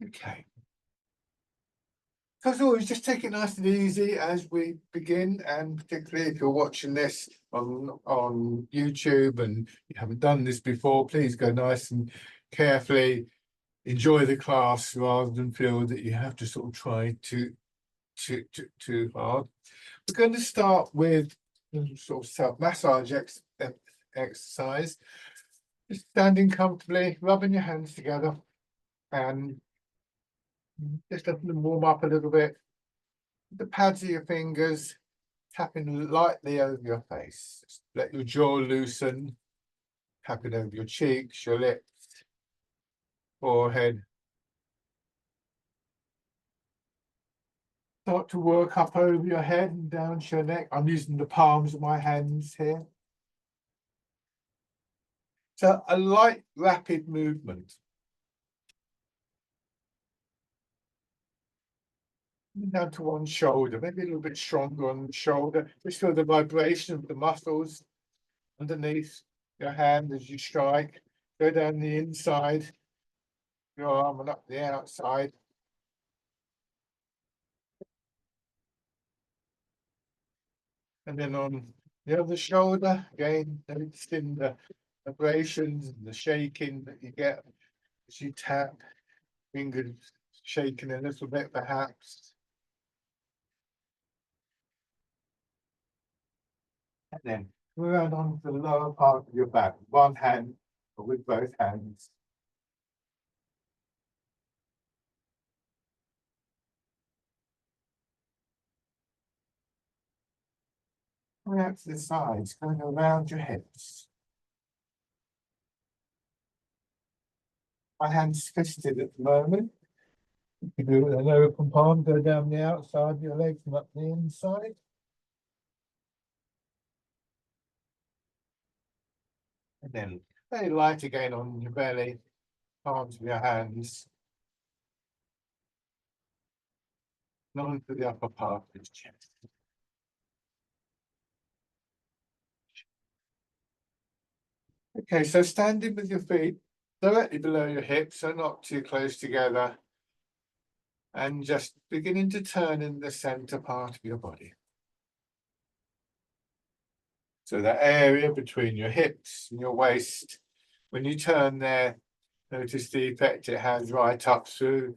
Okay. So as always, just take it nice and easy as we begin, and particularly if you're watching this on YouTube and you haven't done this before, please go nice and carefully, enjoy the class rather than feel that you have to sort of try too hard. We're going to start with sort of self-massage exercise. Just standing comfortably, rubbing your hands together and just letting them warm up a little bit. The pads of your fingers tapping lightly over your face. Just let your jaw loosen, tapping over your cheeks, your lips, forehead. Start to work up over your head and down to your neck. I'm using the palms of my hands here. So a light, rapid movement. Down to one shoulder, maybe a little bit stronger on the shoulder. Just feel the vibration of the muscles underneath your hand as you strike. Go down the inside, your arm and up the outside. And then on the other shoulder, again, noticing the vibrations and the shaking that you get as you tap, fingers shaking a little bit perhaps. And then go around onto the lower part of your back, one hand or with both hands. Going out to the sides, going around your hips. My hand's fisted at the moment. You can do it with an open palm, go down the outside of your legs and up the inside. And then very light again on your belly, palms of your hands. And onto the upper part of his chest. Okay, so standing with your feet directly below your hips, so not too close together. And just beginning to turn in the center part of your body. So that area between your hips and your waist, when you turn there, notice the effect it has right up through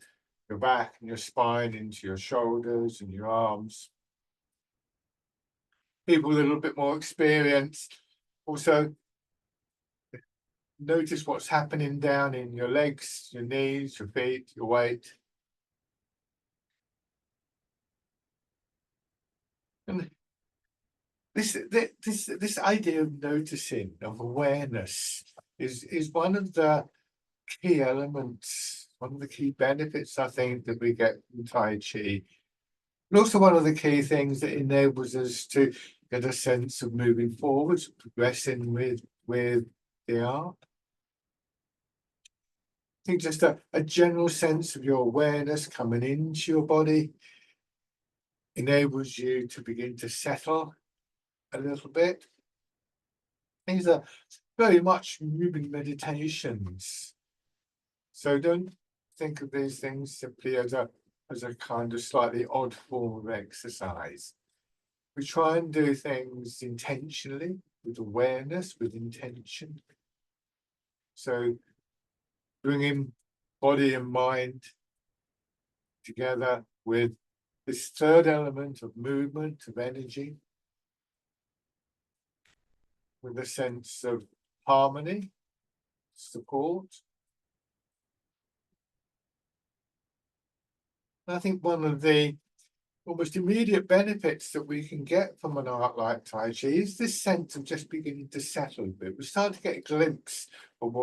your back and your spine into your shoulders and your arms. People with a little bit more experience also notice what's happening down in your legs, your knees, your feet, your weight. And this idea of noticing, of awareness, is one of the key elements, one of the key benefits, I think, that we get from Tai Chi. And also one of the key things that enables us to get a sense of moving forwards, progressing with the art. I think just a general sense of your awareness coming into your body enables you to begin to settle a little bit. These are very much moving meditations. So don't think of these things simply as a kind of slightly odd form of exercise. We try and do things intentionally, with awareness, with intention. So bringing body and mind together with this third element of movement, of energy, with a sense of harmony, support. And I think one of the almost immediate benefits that we can get from an art like Tai Chi is this sense of just beginning to settle a bit. We start to get a glimpse of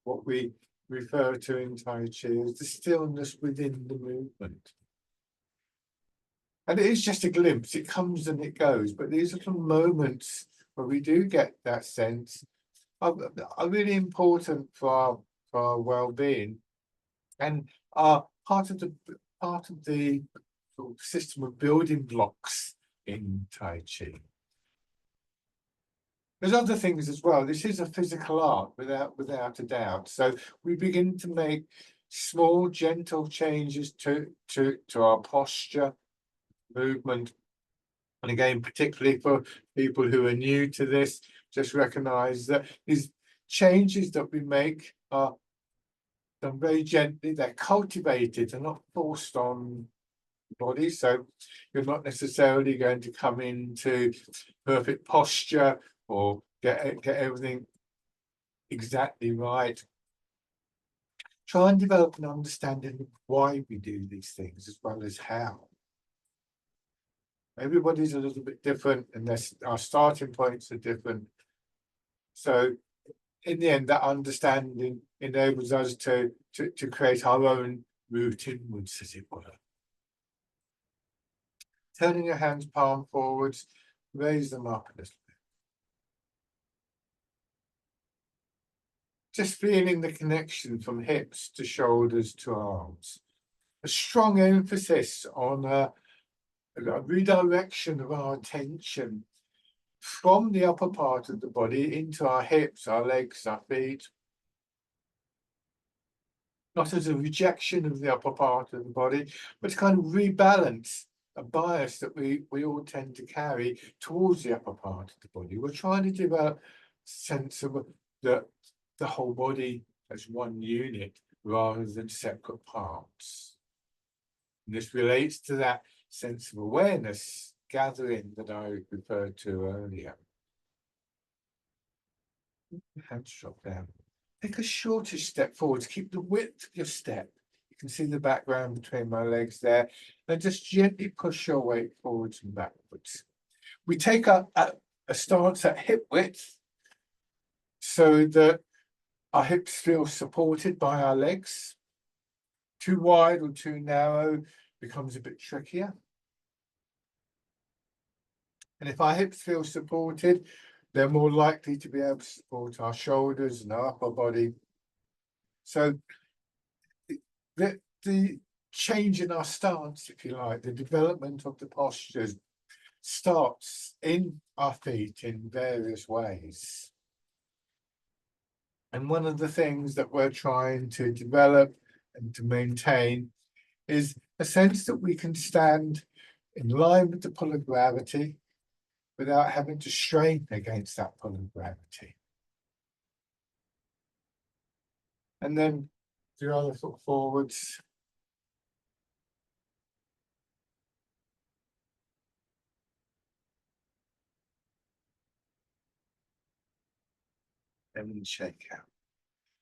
what we refer to in Tai Chi as the stillness within the movement. And it is just a glimpse, it comes and it goes, but these little moments where we do get that sense are really important for our well-being and are part of the sort of system of building blocks in Tai Chi. There's other things as well. This is a physical art without a doubt. So we begin to make small, gentle changes to our posture, movement. And again, particularly for people who are new to this, just recognize that these changes that we make are done very gently. They're cultivated, they're not forced on the body. So you're not necessarily going to come into perfect posture or get everything exactly right. Try and develop an understanding of why we do these things as well as how. Everybody's a little bit different, and our starting points are different. So in the end, that understanding enables us to create our own routine, as it were. Turning your hands palm forwards, raise them up a little bit. Just feeling the connection from hips to shoulders to arms. A strong emphasis on a redirection of our attention from the upper part of the body into our hips, our legs, our feet. Not as a rejection of the upper part of the body, but to kind of rebalance a bias that we all tend to carry towards the upper part of the body. We're trying to develop a sense of the whole body as one unit rather than separate parts. And this relates to that sense of awareness gathering that I referred to earlier. Hands drop down. Take a shorter step forward to keep the width of your step. You can see the background between my legs there. Then just gently push your weight forwards and backwards. We take a stance at hip width so that our hips feel supported by our legs. Too wide or too narrow becomes a bit trickier. And if our hips feel supported, they're more likely to be able to support our shoulders and our upper body. So the change in our stance, if you like, the development of the postures starts in our feet in various ways. And one of the things that we're trying to develop and to maintain is a sense that we can stand in line with the pull of gravity without having to strain against that pull of gravity. And then the other foot forwards. And shake out.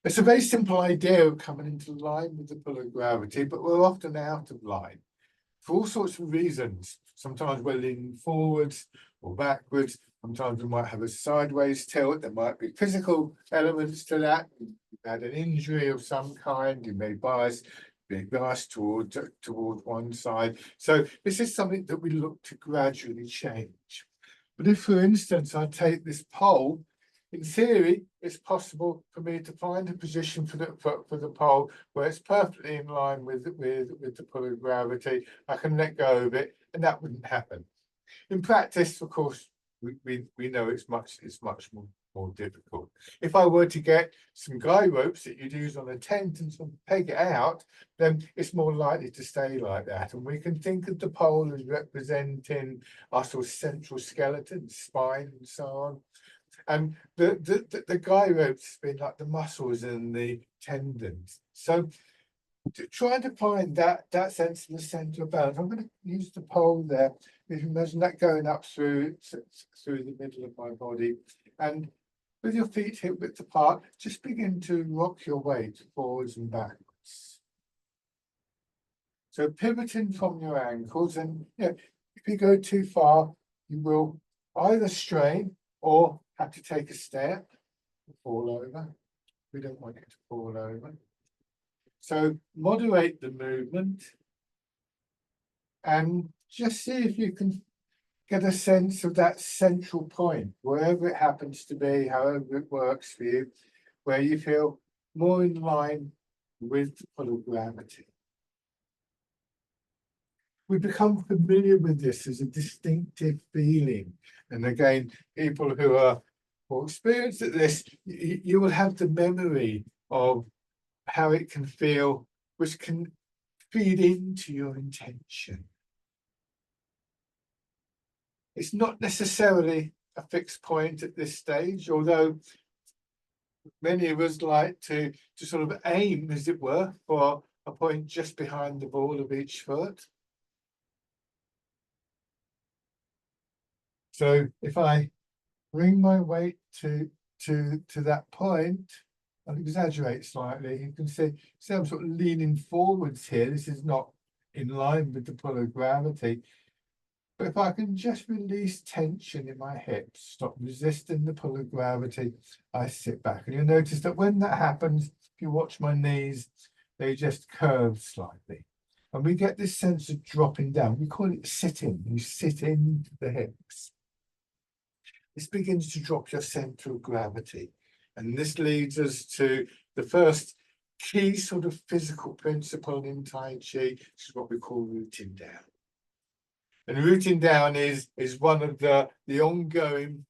It's a very simple idea of coming into line with the pull of gravity, but we're often out of line for all sorts of reasons. Sometimes we're leaning forwards or backwards. Sometimes we might have a sideways tilt. There might be physical elements to that. You've had an injury of some kind. You may be biased towards one side. So this is something that we look to gradually change. But if, for instance, I take this pole, in theory, it's possible for me to find a position for the pole where it's perfectly in line with the pull of gravity. I can let go of it, and that wouldn't happen. In practice, of course, we know it's much more difficult. If I were to get some guy ropes that you'd use on a tent and sort of peg it out, then it's more likely to stay like that. And we can think of the pole as representing our sort of central skeleton, spine, and so on. And the guy ropes being like the muscles and the tendons. So trying to find that sense of the center of balance. I'm going to use the pole there. You can imagine that going up through the middle of my body. And with your feet hip width apart, just begin to rock your weight forwards and backwards. So pivoting from your ankles, and if you go too far, you will either strain or have to take a step, fall over. We don't want you to fall over. So moderate the movement and just see if you can get a sense of that central point, wherever it happens to be, however it works for you, where you feel more in line with the pull of gravity. We become familiar with this as a distinctive feeling. And again, people who are more experienced at this, you will have the memory of how it can feel which can feed into your intention. It's not necessarily a fixed point at this stage, although many of us like to sort of aim, as it were, for a point just behind the ball of each foot. So if I bring my weight to that point, I'll exaggerate slightly. You can see I'm sort of leaning forwards here. This is not in line with the pull of gravity. But if I can just release tension in my hips, stop resisting the pull of gravity, I sit back. And you'll notice that when that happens, if you watch my knees, they just curve slightly. And we get this sense of dropping down. We call it sitting. You sit into the hips. This begins to drop your center of gravity. And this leads us to the first key sort of physical principle in Tai Chi, which is what we call rooting down. And rooting down is one of the ongoing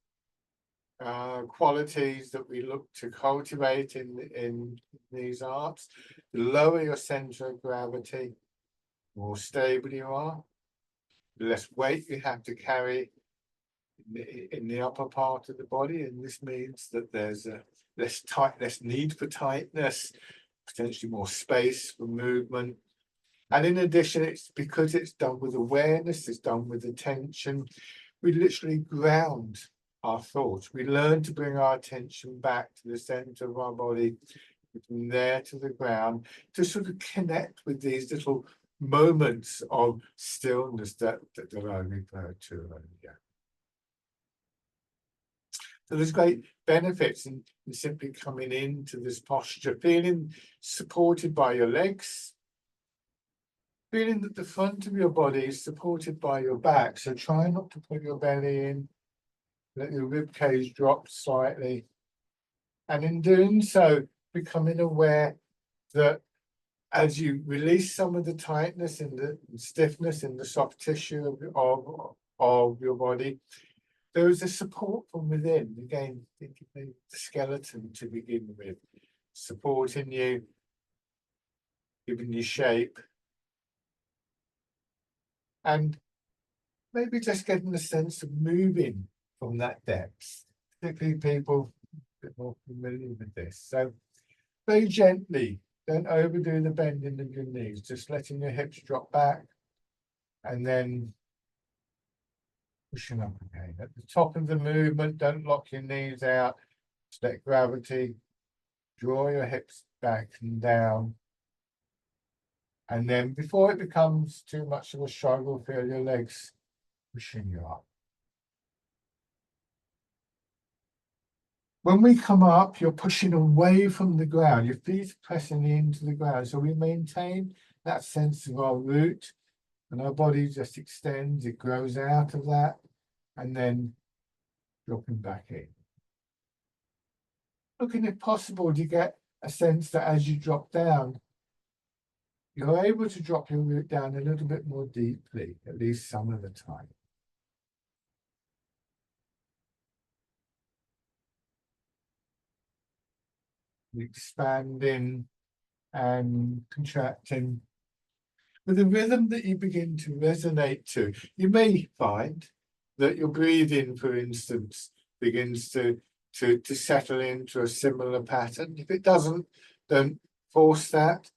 qualities that we look to cultivate in these arts. The lower your center of gravity, the more stable you are, the less weight you have to carry in the upper part of the body, and this means that there's a less need for tightness, potentially more space for movement. And in addition, it's because it's done with awareness, it's done with attention. We literally ground our thoughts. We learn to bring our attention back to the center of our body, from there to the ground, to sort of connect with these little moments of stillness that I referred to earlier. So there's great benefits in simply coming into this posture, feeling supported by your legs, feeling that the front of your body is supported by your back. So try not to put your belly in, let your rib cage drop slightly. And in doing so, becoming aware that as you release some of the tightness and the stiffness in the soft tissue of your body, there is a support from within. Again, think of the skeleton to begin with, supporting you, giving you shape. And maybe just getting a sense of moving from that depth, particularly people a bit more familiar with this. So very gently, don't overdo the bending of your knees, just letting your hips drop back and then pushing up again. At the top of the movement, don't lock your knees out. Just let gravity draw your hips back and down. And then before it becomes too much of a struggle, feel your legs pushing you up. When we come up, you're pushing away from the ground. Your feet are pressing into the ground. So we maintain that sense of our root, and our body just extends, it grows out of that, and then dropping back in. Looking, if possible, to get a sense that as you drop down, you're able to drop your root down a little bit more deeply, at least some of the time. Expanding and contracting with a rhythm that you begin to resonate to. You may find that your breathing, for instance, begins to settle into a similar pattern. If it doesn't, don't force that.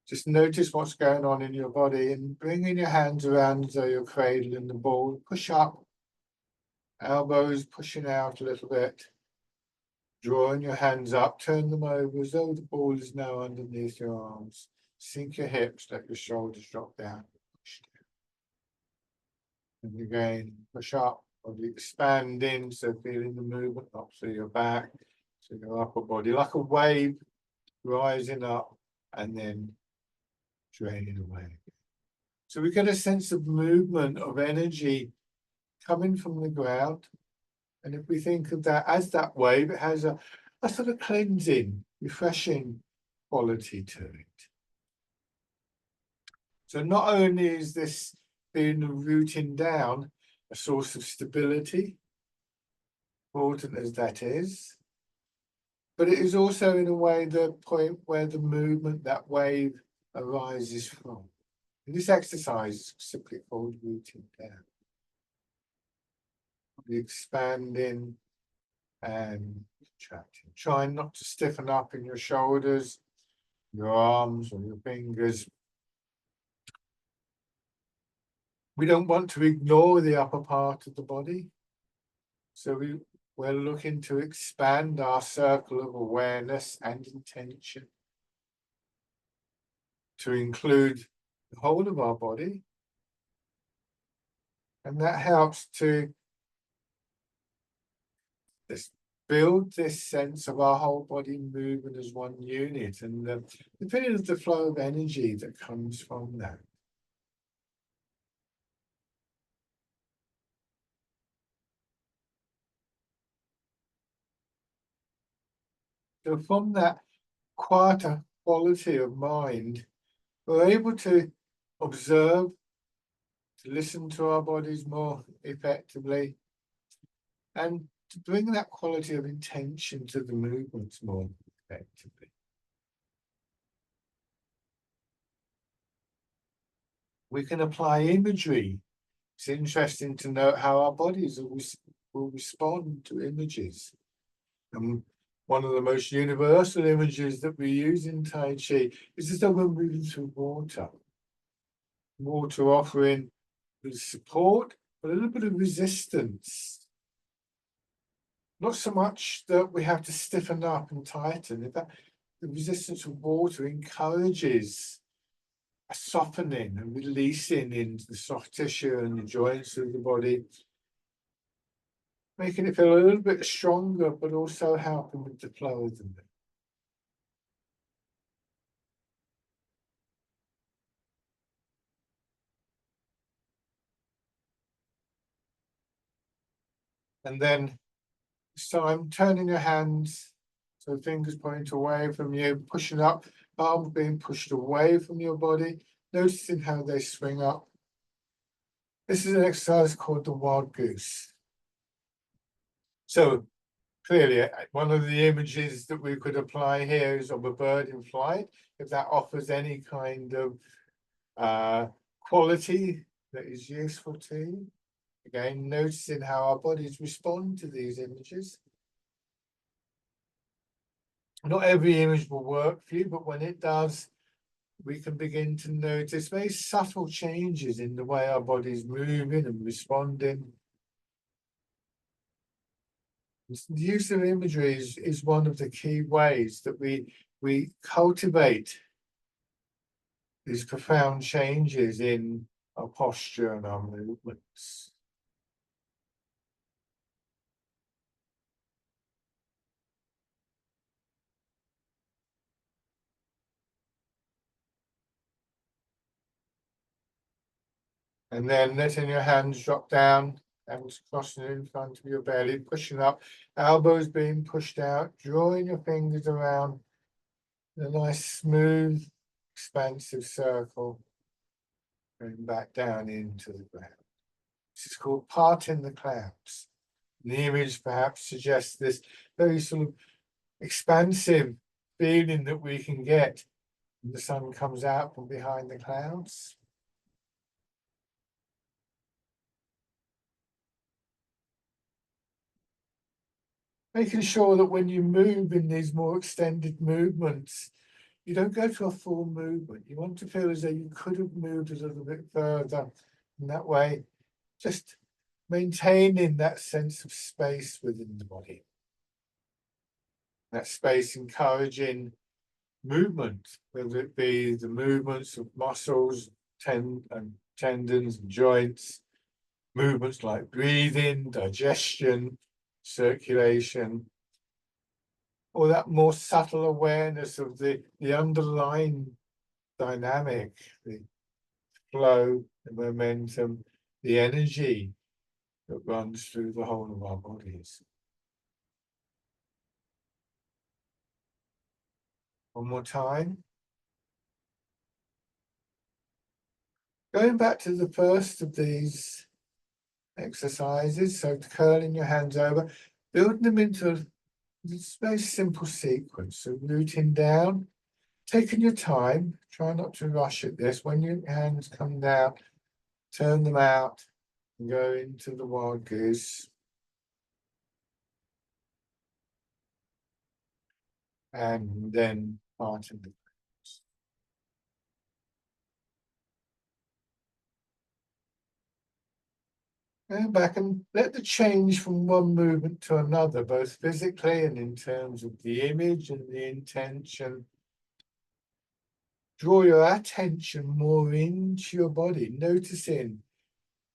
Just notice what's going on in your body and bringing your hands around as though you're cradling the ball. Push up, elbows pushing out a little bit. Drawing your hands up, turn them over as though the ball is now underneath your arms. Sink your hips, let your shoulders drop down. Push down. And again, push up, body expanding, so feeling the movement up through your back, to your upper body, like a wave rising up and then draining away. So we get a sense of movement, of energy coming from the ground. And if we think of that as that wave, it has a sort of cleansing, refreshing quality to it. So not only is this being rooting down a source of stability, important as that is, but it is also in a way the point where the movement, that wave, arises from. And this exercise is simply called rooting down. Expanding and contracting. Trying not to stiffen up in your shoulders, your arms, or your fingers. We don't want to ignore the upper part of the body. So we're looking to expand our circle of awareness and intention to include the whole of our body. And that helps to build this sense of our whole body moving as one unit, and the feeling of the flow of energy that comes from that. So from that quieter quality of mind, we're able to observe, to listen to our bodies more effectively, and to bring that quality of intention to the movements more effectively. We can apply imagery. It's interesting to note how our bodies will respond to images. And one of the most universal images that we use in Tai Chi is as though we're moving through water. Water offering support, but a little bit of resistance. Not so much that we have to stiffen up and tighten. In fact, the resistance of water encourages a softening and releasing into the soft tissue and the joints of the body, making it feel a little bit stronger, but also helping with the flow of the movement. And then, so I'm turning your hands, so fingers pointing away from you, pushing up, arms being pushed away from your body, noticing how they swing up. This is an exercise called the wild goose. So clearly, one of the images that we could apply here is of a bird in flight, if that offers any kind of quality that is useful to you. Again, noticing how our bodies respond to these images. Not every image will work for you, but when it does, we can begin to notice very subtle changes in the way our body's moving and responding. The use of imagery is one of the key ways that we cultivate these profound changes in our posture and our movements. And then letting your hands drop down and crossing in front of your belly, pushing up, elbows being pushed out, drawing your fingers around a nice smooth, expansive circle, going back down into the ground. This is called parting the clouds. And the image perhaps suggests this very sort of expansive feeling that we can get when the sun comes out from behind the clouds. Making sure that when you move in these more extended movements, you don't go to a full movement. You want to feel as though you could have moved a little bit further. In that way, just maintaining that sense of space within the body. That space encouraging movement, whether it be the movements of muscles, tendons and joints, movements like breathing, digestion, circulation, or that more subtle awareness of the underlying dynamic, the flow, the momentum, the energy that runs through the whole of our bodies. One more time. Going back to the first of these exercises, so curling your hands over, building them into It's a very simple sequence. So rooting down, taking your time, try not to rush at this. When your hands come down, turn them out and go into the wild goose. And then parting the clouds. Go back and let the change from one movement to another, both physically and in terms of the image and the intention. Draw your attention more into your body, noticing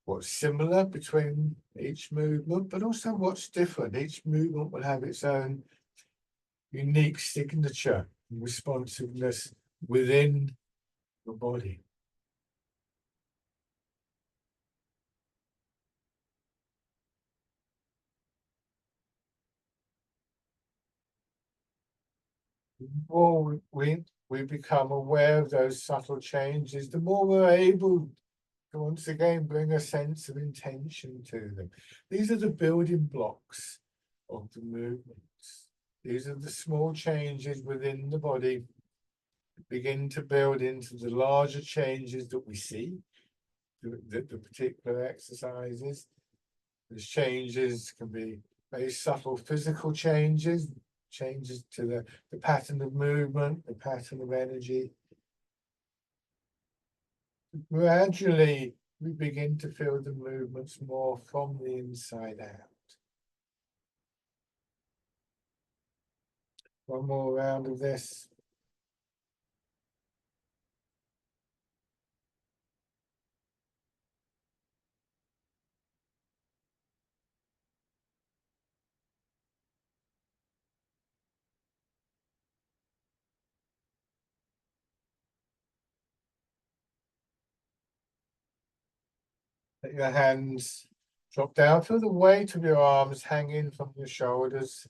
what's similar between each movement, but also what's different. Each movement will have its own unique signature and responsiveness within your body. The more we become aware of those subtle changes, the more we're able to once again bring a sense of intention to them. These are the building blocks of the movements. These are the small changes within the body that begin to build into the larger changes that we see, the particular exercises. Those changes can be very subtle physical changes, changes to the pattern of movement, the pattern of energy. Gradually, we begin to feel the movements more from the inside out. One more round of this. Let your hands drop down. Feel the weight of your arms hanging from your shoulders.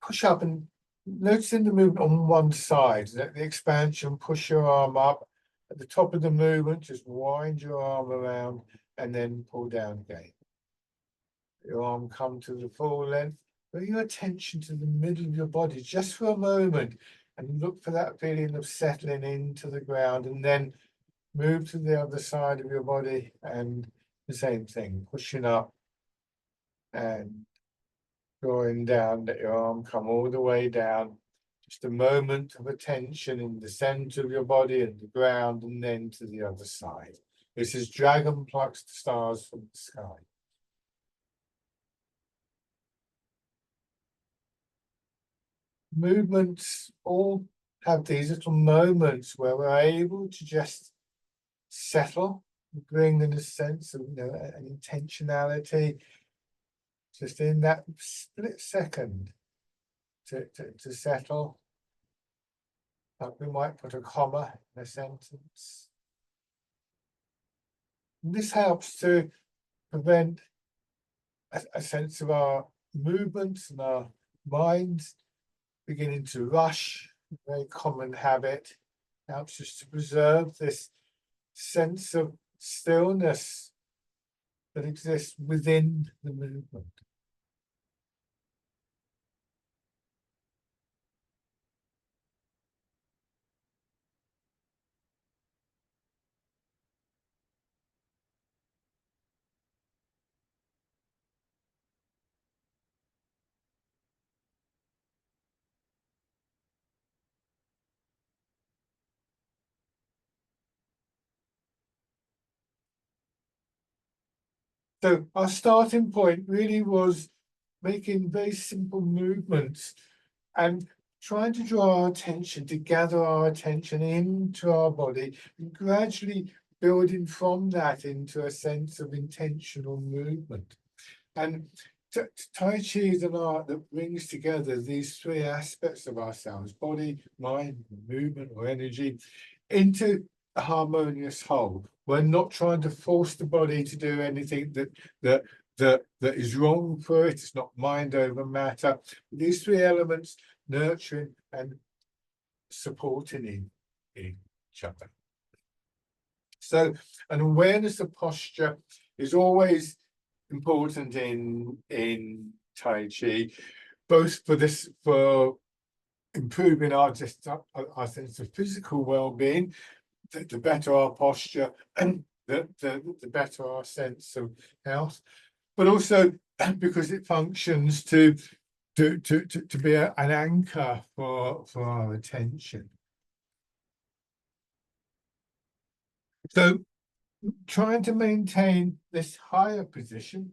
Push up and noticing the movement on one side. Let the expansion push your arm up. At the top of the movement, just wind your arm around and then pull down again. Your arm come to the full length. Bring your attention to the middle of your body just for a moment and look for that feeling of settling into the ground, and then move to the other side of your body and the same thing, pushing up and drawing down. Let your arm come all the way down. Just a moment of attention in the center of your body and the ground, and then to the other side. This is Dragon Plucks the Stars from the Sky. Movements all have these little moments where we're able to just settle, bring in a sense of, an intentionality, just in that split second to settle. Like we might put a comma in a sentence. And this helps to prevent a sense of our movements and our minds beginning to rush. A very common habit. Helps us to preserve this sense of stillness that exists within the movement. So our starting point really was making very simple movements and trying to draw our attention, to gather our attention into our body, and gradually building from that into a sense of intentional movement. And Tai Chi is an art that brings together these three aspects of ourselves: body, mind, movement or energy, into a harmonious whole. We're not trying to force the body to do anything that is wrong for it. It's not mind over matter. These three elements, nurturing and supporting each other. So an awareness of posture is always important in Tai Chi. both for improving our sense of physical well-being, the better our posture, and the better our sense of health, but also because it functions to be an anchor for our attention. So trying to maintain this higher position,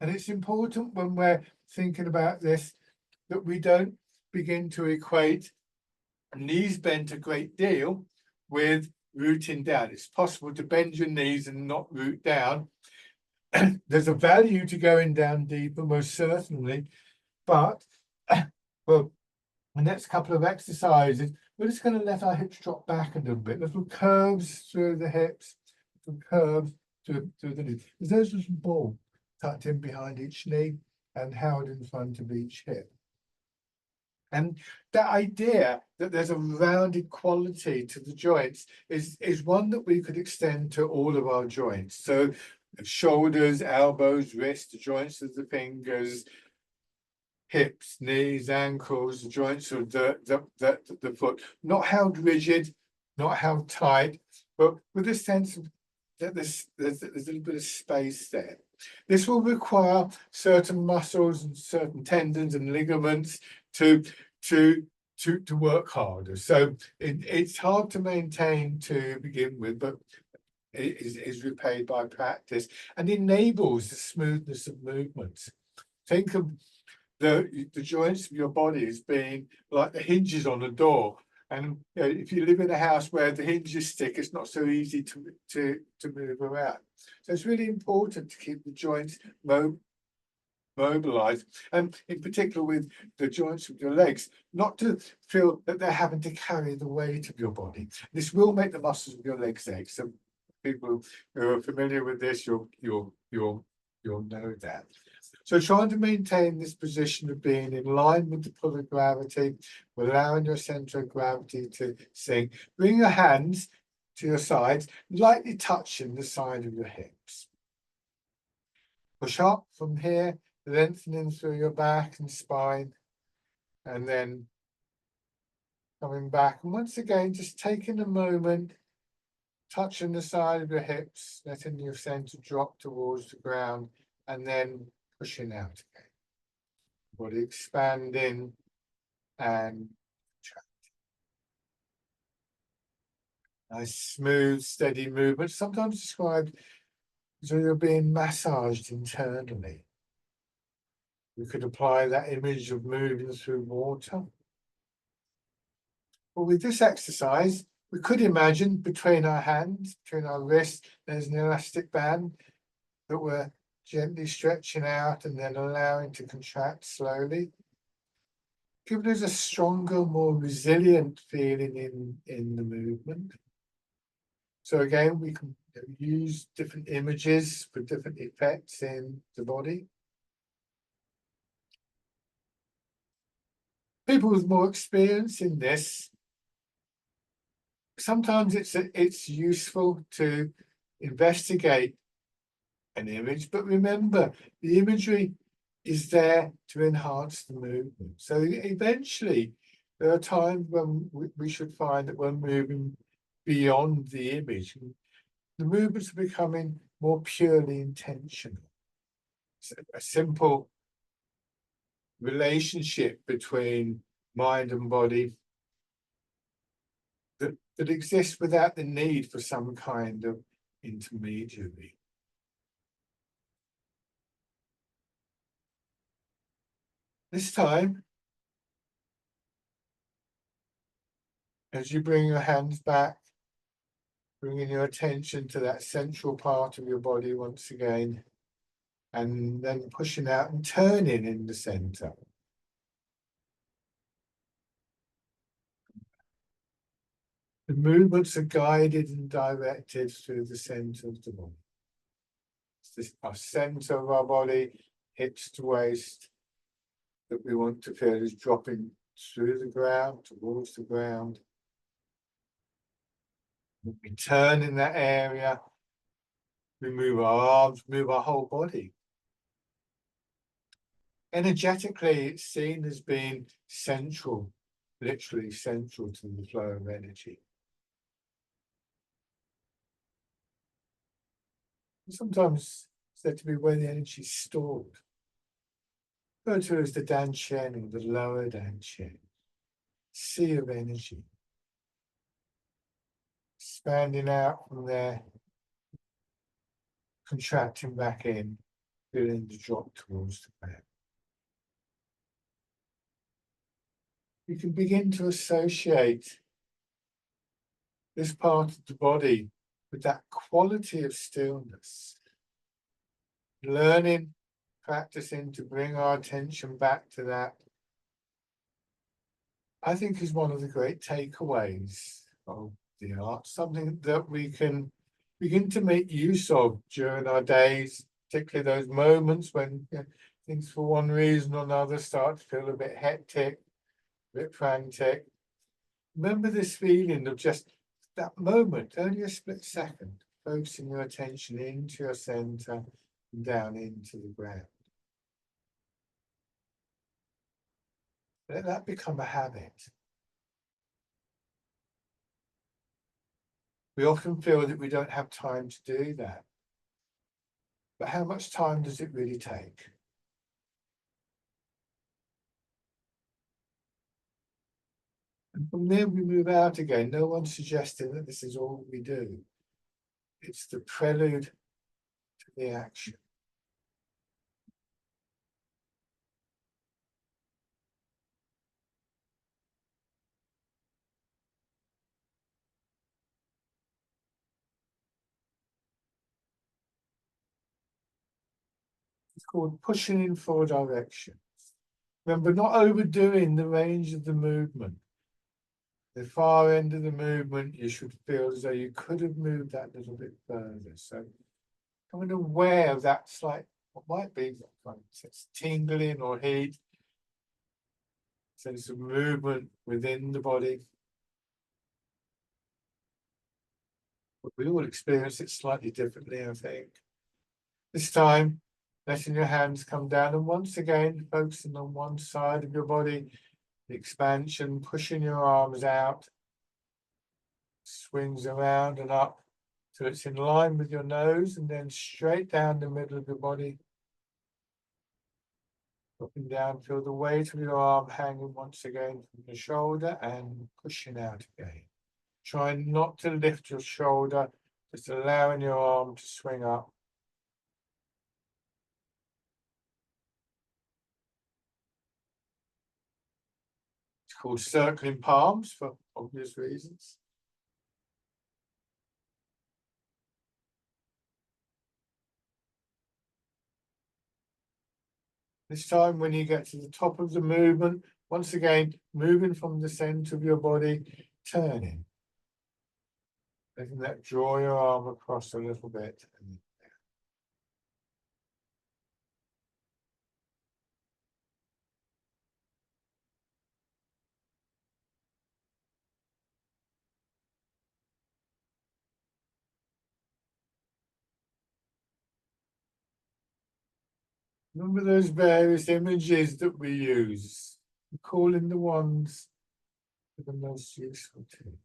and it's important when we're thinking about this that we don't begin to equate knees bent a great deal with rooting down. It's possible to bend your knees and not root down. There's a value to going down deeper, most certainly, but well, the next couple of exercises, we're just going to let our hips drop back a little bit, little curves through the hips, little curves through the knees. There's a little ball tucked in behind each knee and held in front of each hip. And that idea that there's a rounded quality to the joints is one that we could extend to all of our joints. So shoulders, elbows, wrists, the joints of the fingers, hips, knees, ankles, the joints of the foot, not held rigid, not held tight, but with a sense of that there's a little bit of space there. This will require certain muscles and certain tendons and ligaments to work harder. So it's hard to maintain to begin with, but it is repaid by practice and enables the smoothness of movements. Think of the joints of your body as being like the hinges on a door. And you know, if you live in a house where the hinges stick, it's not so easy to move around. So it's really important to keep the joints mobilized, and in particular with the joints of your legs, not to feel that they're having to carry the weight of your body. This will make the muscles of your legs ache. So people who are familiar with this, you'll know that. So trying to maintain this position of being in line with the pull of gravity, allowing your center of gravity to sink. Bring your hands to your sides, lightly touching the side of your hips. Push up from here, lengthening through your back and spine, and then coming back. And once again, just taking a moment, touching the side of your hips, letting your center drop towards the ground, and then pushing out again. Body expanding and contracting. Nice, smooth, steady movement, sometimes described as though you're being massaged internally. We could apply that image of moving through water. Well, with this exercise, we could imagine between our hands, between our wrists, there's an elastic band that we're gently stretching out and then allowing to contract slowly. Giving us a stronger, more resilient feeling in the movement. So again, we can use different images for different effects in the body. People with more experience in this, sometimes it's useful to investigate an image, but remember, the imagery is there to enhance the movement. So eventually, there are times when we should find that we're moving beyond the image. The movements are becoming more purely intentional. So a simple relationship between mind and body that exists without the need for some kind of intermediary. This time, as you bring your hands back, bringing your attention to that central part of your body once again, and then pushing out and turning in the center. The movements are guided and directed through the center of the body. It's this, our center of our body, hips to waist, that we want to feel is dropping through the ground, towards the ground. We turn in that area, we move our arms, move our whole body. Energetically, it's seen as being central, literally central to the flow of energy. Sometimes said to be where the energy is stored. Referred to as the Dantian or the lower Dantian, sea of energy, expanding out from there, contracting back in, feeling the drop towards the ground. You can begin to associate this part of the body with that quality of stillness, learning, practicing to bring our attention back to that, I think, is one of the great takeaways of the art, something that we can begin to make use of during our days, particularly those moments when things for one reason or another start to feel a bit hectic, a bit frantic. Remember this feeling of just that moment, only a split second, focusing your attention into your center and down into the ground. Let that become a habit. We often feel that we don't have time to do that. But how much time does it really take? And from there we move out again. No one's suggesting that this is all we do. It's the prelude to the action. It's called pushing in four directions. Remember, not overdoing the range of the movement. The far end of the movement, you should feel as though you could have moved that little bit further. So becoming aware of that slight, what might be tingling or heat, sense of movement within the body. But we all experience it slightly differently, I think. This time, letting your hands come down, and once again, focusing on one side of your body, the expansion, pushing your arms out, swings around and up so it's in line with your nose, and then straight down the middle of your body. Dropping down, feel the weight of your arm hanging once again from the shoulder and pushing out again. Trying not to lift your shoulder, just allowing your arm to swing up. It's called circling palms for obvious reasons. This time, when you get to the top of the movement, once again, moving from the center of your body, turning. Letting that draw your arm across a little bit. Remember those various images that we use? We call in the ones that are most useful to you.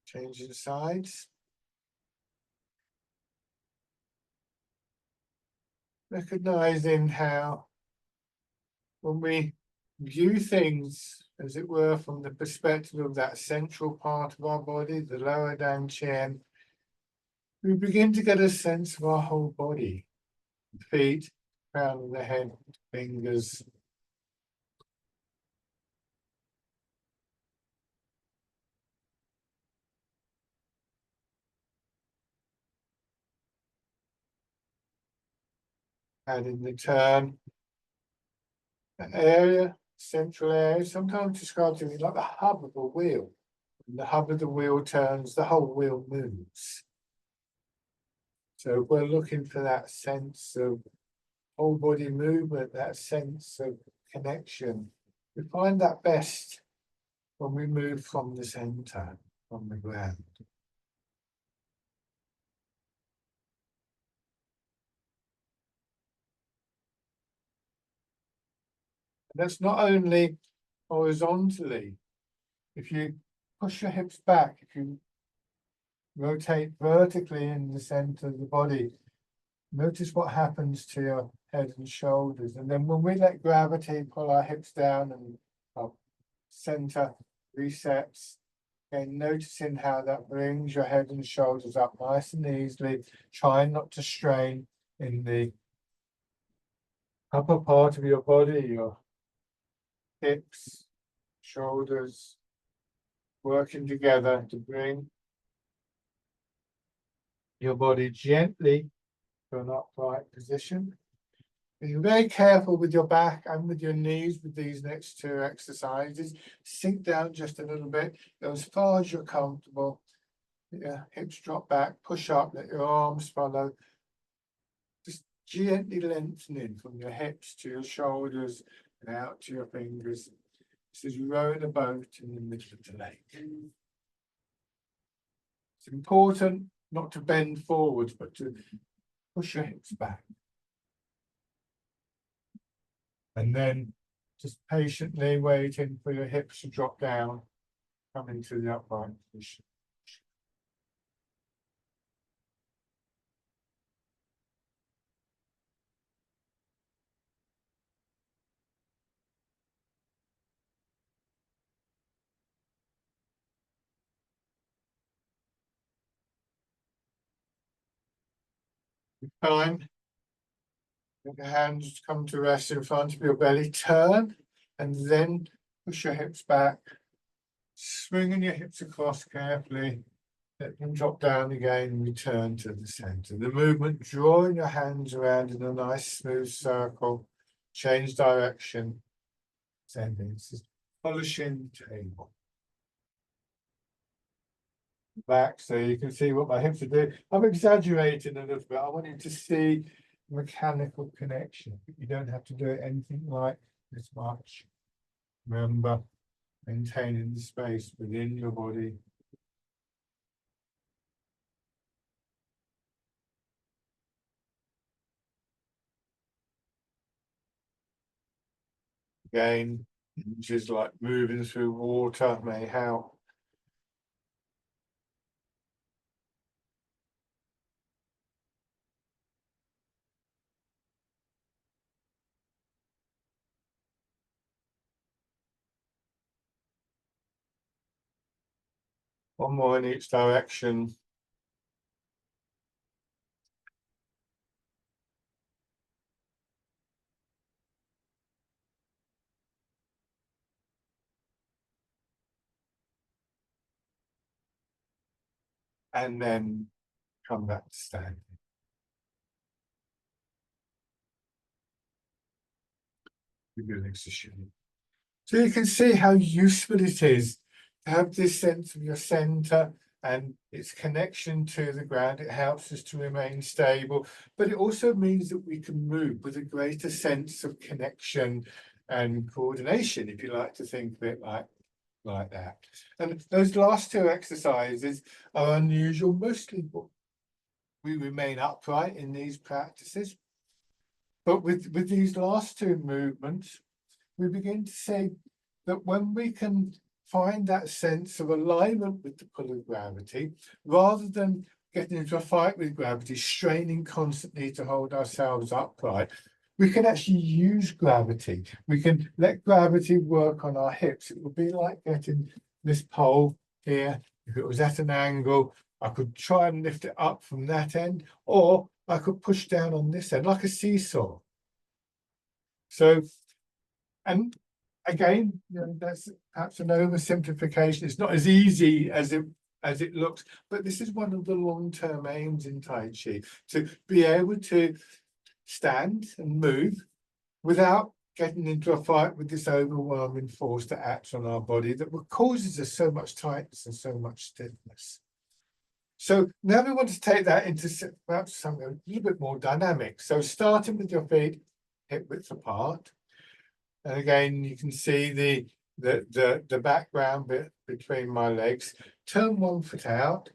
Changing sides. Recognizing how when we view things, as it were, from the perspective of that central part of our body, the lower dantian, we begin to get a sense of our whole body. Feet, crown of the head, fingers. Adding the turn. That area, central area, sometimes described to me like the hub of a wheel. When the hub of the wheel turns, the whole wheel moves. So if we're looking for that sense of whole body movement, that sense of connection, we find that best when we move from the center, from the ground. That's not only horizontally. If you push your hips back, if you rotate vertically in the center of the body, notice what happens to your head and shoulders. And then when we let gravity pull our hips down and up, center resets, and noticing how that brings your head and shoulders up nice and easily, trying not to strain in the upper part of your body, your hips, shoulders, working together to bring your body gently to an upright position. Be very careful with your back and with your knees with these next two exercises. Sink down just a little bit, go as far as you're comfortable. Your hips drop back, push up, let your arms follow. Just gently lengthening from your hips to your shoulders and out to your fingers. This is rowing a boat in the middle of the lake. It's important not to bend forwards, but to push your hips back. And then just patiently waiting for your hips to drop down, come into the upright position. Time. Let your hands come to rest in front of your belly. Turn and then push your hips back. Swinging your hips across carefully. Let them drop down again and return to the center. The movement, drawing your hands around in a nice smooth circle. Change direction. Tendencies. Polishing the table. Back so you can see what my hips are doing. I'm exaggerating a little bit. I want you to see mechanical connection. You don't have to do it anything like this much. Remember, maintaining the space within your body. Again, just like moving through water may help. One more in each direction. And then come back to standing. Good exercise. So you can see how useful it is to have this sense of your center and its connection to the ground. It helps us to remain stable, but it also means that we can move with a greater sense of connection and coordination, if you like to think of it like that. And those last two exercises are unusual. Mostly we remain upright in these practices, but with these last two movements, we begin to see that when we can find that sense of alignment with the pull of gravity, rather than getting into a fight with gravity, straining constantly to hold ourselves upright, we can actually use gravity. We can let gravity work on our hips. It would be like getting this pole here. If it was at an angle, I could try and lift it up from that end, or I could push down on this end like a seesaw. So, and again, that's perhaps an oversimplification. It's not as easy as it looks, but this is one of the long-term aims in Tai Chi, to be able to stand and move without getting into a fight with this overwhelming force that acts on our body that causes us so much tightness and so much stiffness. So now we want to take that into perhaps something a little bit more dynamic. So starting with your feet hip width apart. And again, you can see the background bit between my legs. Turn one foot out.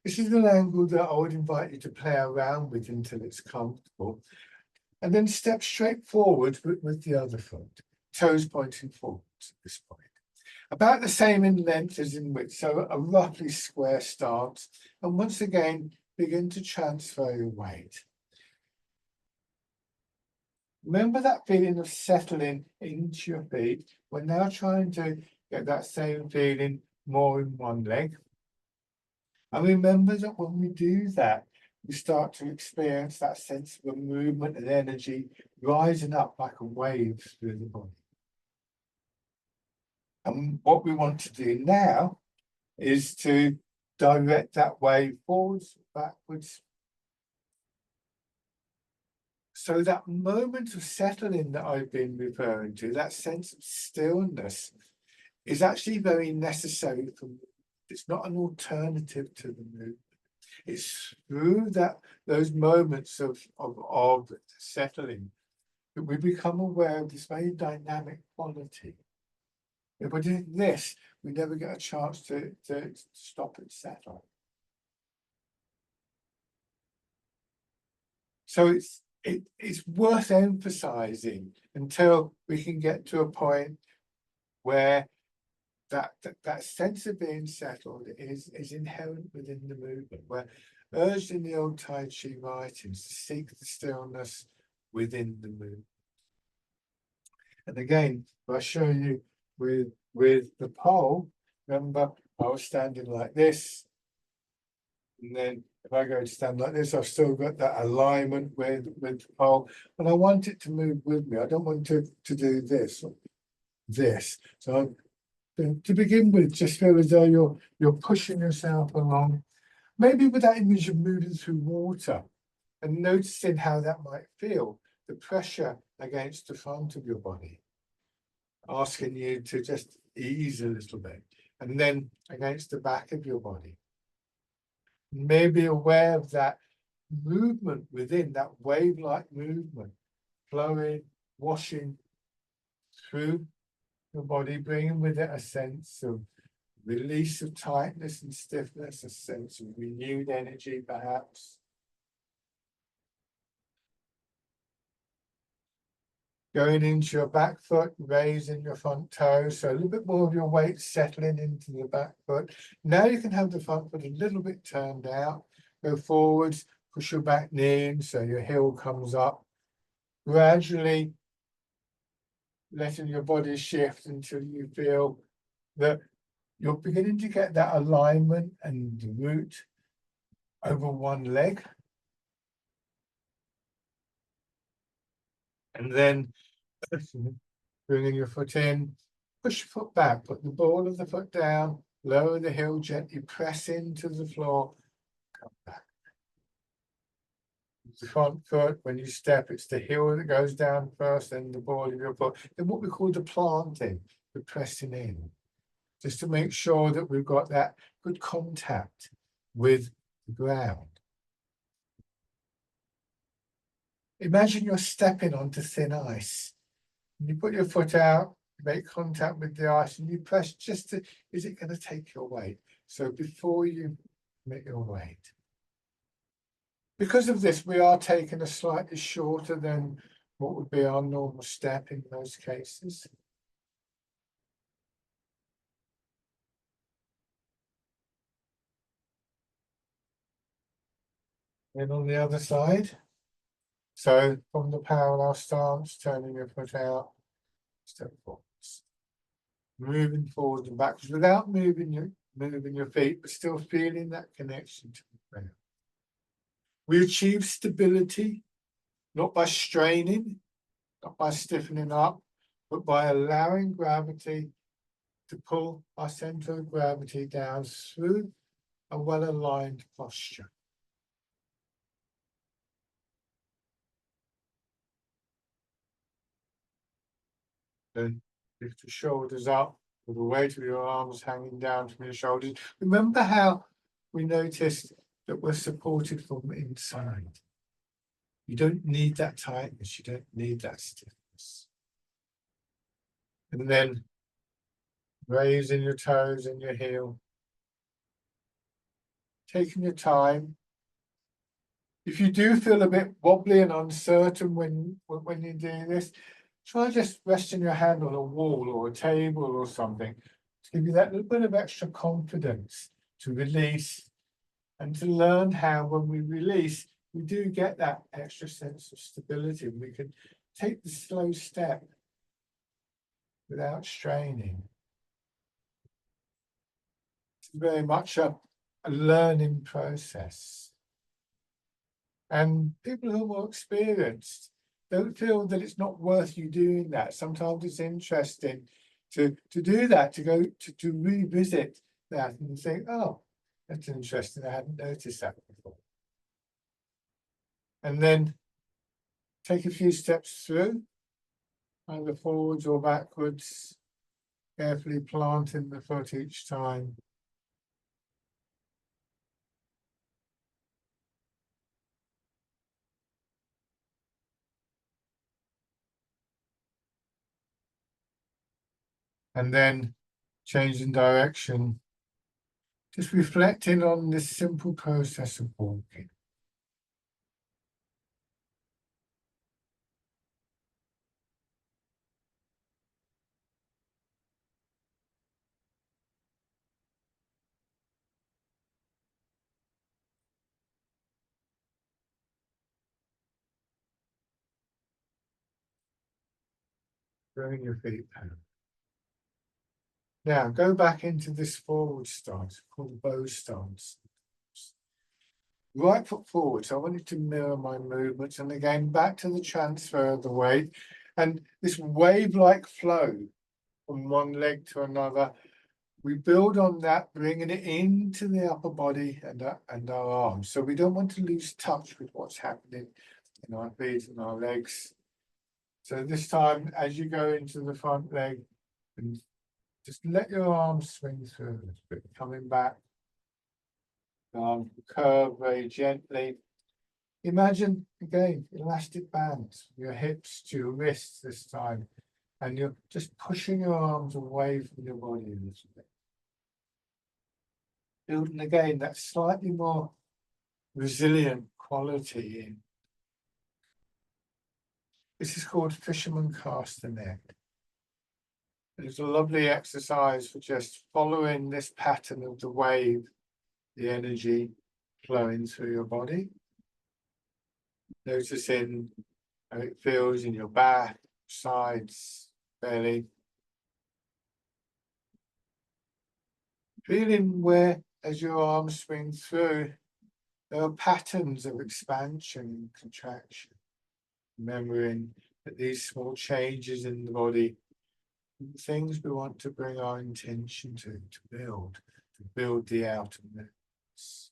This is an angle that I would invite you to play around with until it's comfortable. And then step straight forward with the other foot. toes pointing forwards at this point. About the same in length as in width, so a roughly square stance. And once again, begin to transfer your weight. Remember that feeling of settling into your feet. We're now trying to get that same feeling more in one leg. And remember that when we do that, we start to experience that sense of a movement and energy rising up like a wave through the body. And what we want to do now is to direct that wave forwards, backwards. So that moment of settling that I've been referring to, that sense of stillness, is actually very necessary for me. It's not an alternative to the movement. It's through those moments of settling that we become aware of this very dynamic quality. If we're doing this, we never get a chance to stop and settle. So it's worth emphasizing until we can get to a point where that sense of being settled is inherent within the movement. We're urged in the old Tai Chi writings to seek the stillness within the movement. And again, if I show you with the pole, remember I was standing like this, and then if I go to stand like this, I've still got that alignment with the pole, and I want it to move with me. I don't want to do this or this. So to begin with, just feel as though you're pushing yourself along, maybe with that image of moving through water, and noticing how that might feel, the pressure against the front of your body, asking you to just ease a little bit, and then against the back of your body. Maybe aware of that movement within, that wave-like movement, flowing, washing through your body, bringing with it a sense of release of tightness and stiffness, a sense of renewed energy, perhaps. Going into your back foot, raising your front toes, so a little bit more of your weight settling into the back foot. Now you can have the front foot a little bit turned out. Go forwards, push your back knee in so your heel comes up. Gradually letting your body shift until you feel that you're beginning to get that alignment and the root over one leg. And then bringing your foot in, push your foot back, put the ball of the foot down, lower the heel, gently press into the floor, come back. The front foot, when you step, it's the heel that goes down first, then the ball of your foot. Then what we call the planting, the pressing in, just to make sure that we've got that good contact with the ground. Imagine you're stepping onto thin ice. You put your foot out, you make contact with the ice, and you press just to, is it going to take your weight? So before you make your weight. Because of this, we are taking a slightly shorter than what would be our normal step in those cases. Then on the other side. So from the parallel stance, turning your foot out, step forwards. Moving forward and backwards without moving your feet, but still feeling that connection to the ground. We achieve stability, not by straining, not by stiffening up, but by allowing gravity to pull our center of gravity down through a well-aligned posture. Then lift your shoulders up with the weight of your arms hanging down from your shoulders. Remember how we noticed that we're supported from inside. You don't need that tightness, you don't need that stiffness. And then raising your toes and your heel. Taking your time. If you do feel a bit wobbly and uncertain when you do this, try just resting your hand on a wall or a table or something to give you that little bit of extra confidence to release and to learn how when we release, we do get that extra sense of stability. We can take the slow step without straining. It's very much a learning process. And people who are more experienced don't feel that it's not worth you doing that. Sometimes it's interesting to do that, to go to revisit that and think, oh, that's interesting. I hadn't noticed that before. And then take a few steps through, either forwards or backwards, carefully planting the foot each time. And then changing direction, just reflecting on this simple process of walking. Bring your feet down. Now go back into this forward stance called bow stance. Right foot forward. So I want you to mirror my movements, and again back to the transfer of the weight and this wave-like flow from one leg to another. We build on that, bringing it into the upper body and our arms. So we don't want to lose touch with what's happening in our feet and our legs. So this time, as you go into the front leg, and just let your arms swing through a little bit, coming back. Curve very gently. Imagine, again, elastic bands from your hips to your wrists this time. And you're just pushing your arms away from your body a little bit. Building again that slightly more resilient quality in. This is called fisherman castanet. It's a lovely exercise for just following this pattern of the wave, the energy flowing through your body. Noticing how it feels in your back, sides, belly. Feeling where, as your arms swing through, there are patterns of expansion and contraction. Remembering that these small changes in the body are the things we want to bring our intention to build the outer limits.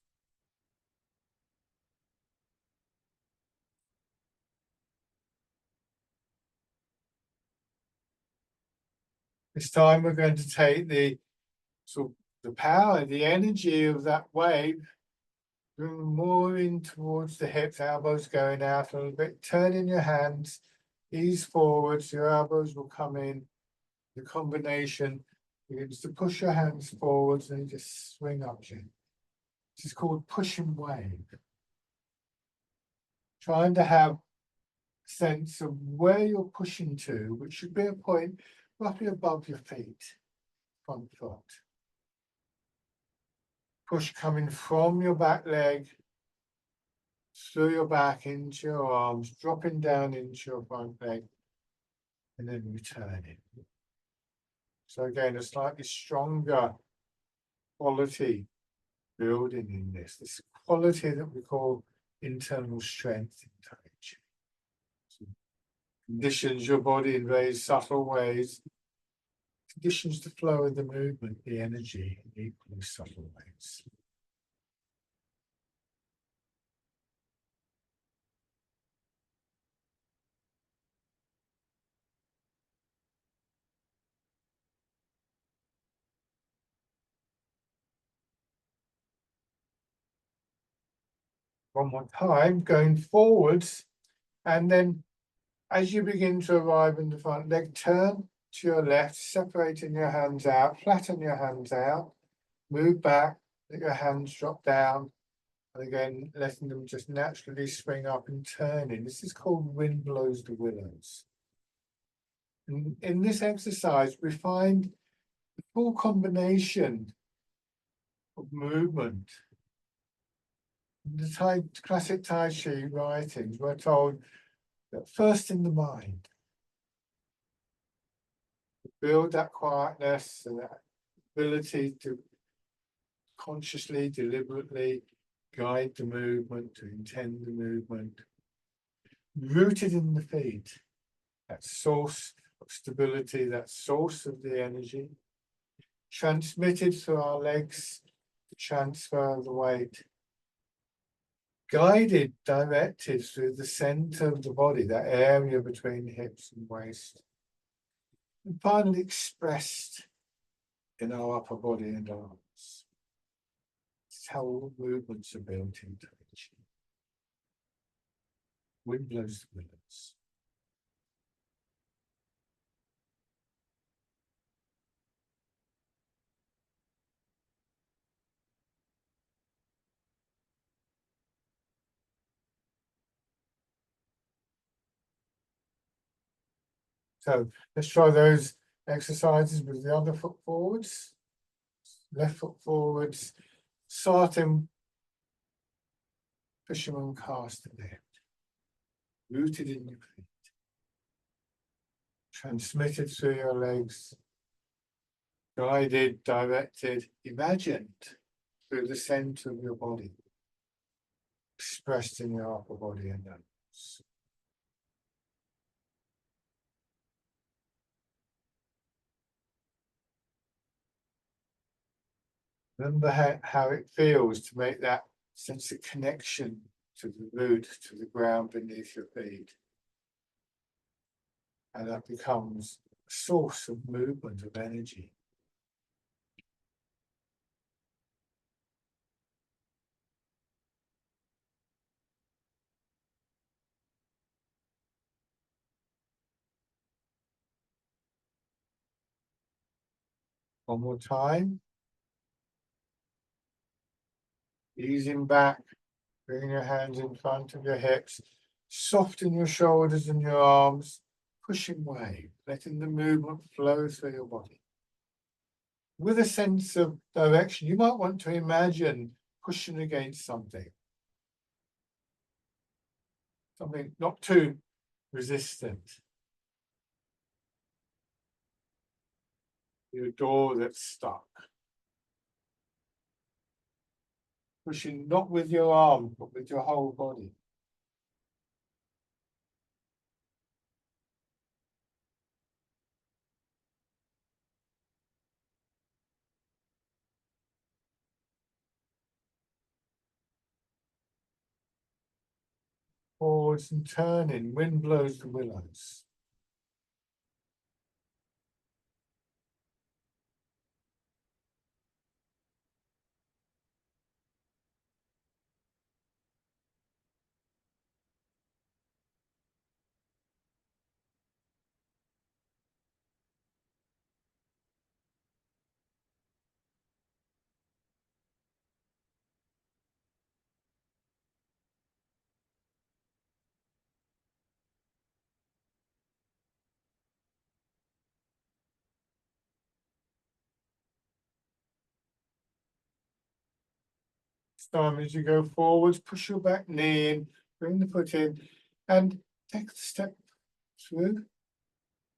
This time we're going to take the power, the energy of that wave, bring more in towards the hips, elbows going out a little bit, turning your hands, ease forwards, your elbows will come in. The combination begins to push your hands forwards and just swing up gently. This is called pushing wave. Trying to have a sense of where you're pushing to, which should be a point roughly above your feet, front foot. Push coming from your back leg, through your back into your arms, dropping down into your front leg, and then returning. So again, a slightly stronger quality building in this quality that we call internal strength in Tai Chi. So conditions your body in very subtle ways, conditions the flow of the movement, the energy in equally subtle ways. One more time, going forwards, and then as you begin to arrive in the front leg, turn to your left, separating your hands out, flatten your hands out, move back, let your hands drop down, and again, letting them just naturally swing up and turning. This is called wind blows the willows. And in this exercise, we find the full combination of movement. In the classic Tai Chi writings, we're told that first in the mind, build that quietness and that ability to consciously, deliberately guide the movement, to intend the movement, rooted in the feet, that source of stability, that source of the energy, transmitted through our legs to transfer the weight, guided, directed through the center of the body, that area between hips and waist, and finally expressed in our upper body and arms. It's how all movements are built into each. Wind blows the willows. So let's try those exercises with the other foot forwards. Left foot forwards, starting fisherman cast left, rooted in your feet, transmitted through your legs, guided, directed, imagined through the center of your body, expressed in your upper body and arms. Remember how it feels to make that sense of connection to the root, to the ground beneath your feet. And that becomes a source of movement, of energy. One more time. Easing back, bringing your hands in front of your hips, soften your shoulders and your arms, pushing away, letting the movement flow through your body. With a sense of direction, you might want to imagine pushing against something not too resistant. Your door that's stuck. Pushing not with your arm, but with your whole body. Forwards and turning, wind blows the willows. Time as you go forwards, push your back knee in, bring the foot in, and take the step through.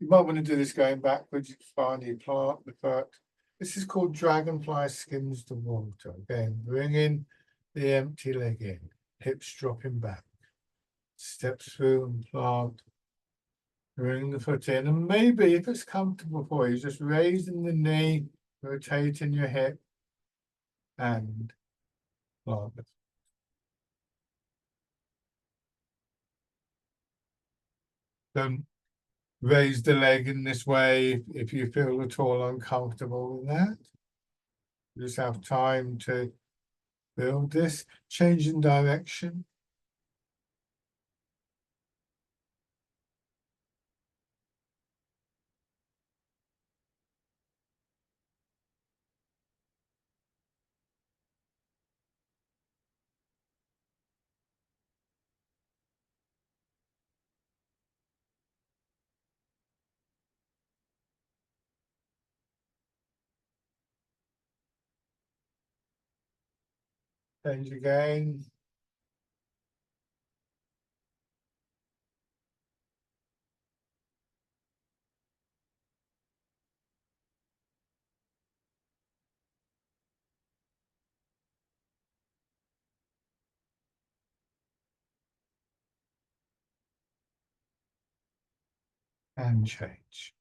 You might want to do this going backwards. It's fine. You plant the foot. This is called dragonfly skims the water. Again, bring in the empty leg in, hips dropping back. Step through and plant. Bring the foot in, and maybe if it's comfortable for you, just raising the knee, rotating your hip, and plant the foot. Don't raise the leg in this way if you feel at all uncomfortable with that. Just have time to build this, change in direction. Change again. And change.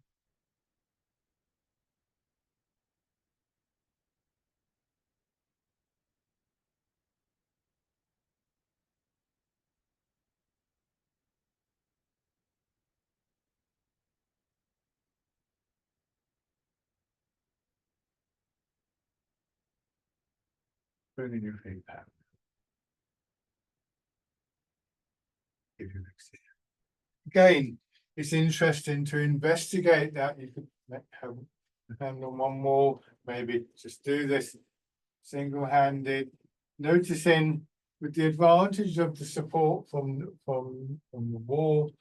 Bring in your feedback. Give you again, it's interesting to investigate that. You could have hand on one wall, maybe just do this single-handed, noticing with the advantage of the support from the wall,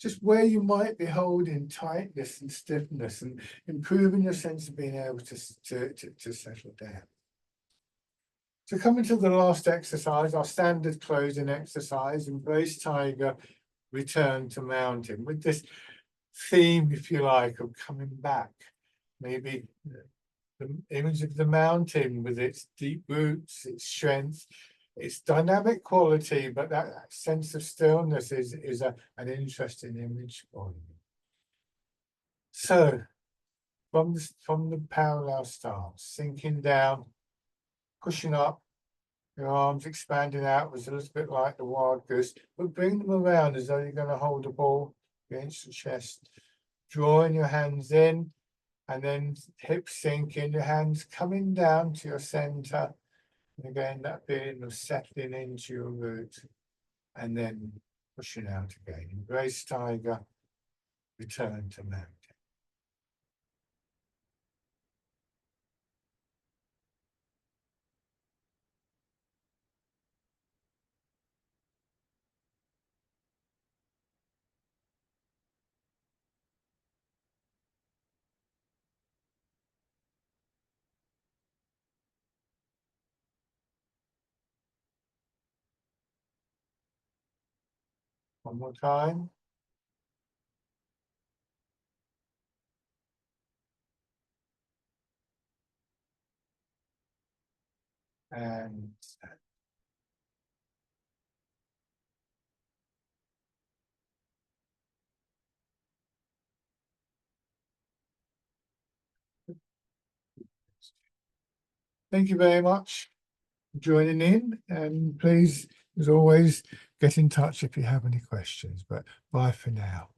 just where you might be holding tightness and stiffness, and improving your sense of being able to settle down. So coming to the last exercise, our standard closing exercise, Embrace Tiger, Return to Mountain, with this theme, if you like, of coming back. Maybe the image of the mountain with its deep roots, its strength, its dynamic quality, but that sense of stillness is an interesting image for you. So from the parallel stance, sinking down, pushing up, your arms expanding outwards a little bit like the wild goose, but bring them around as though you're going to hold a ball against the chest. Drawing your hands in, and then hips sinking, your hands coming down to your center. And again, that feeling of settling into your root, and then pushing out again. Embrace Tiger, Return to Mountain. One more time. And thank you very much for joining in, and please, as always, get in touch if you have any questions, but bye for now.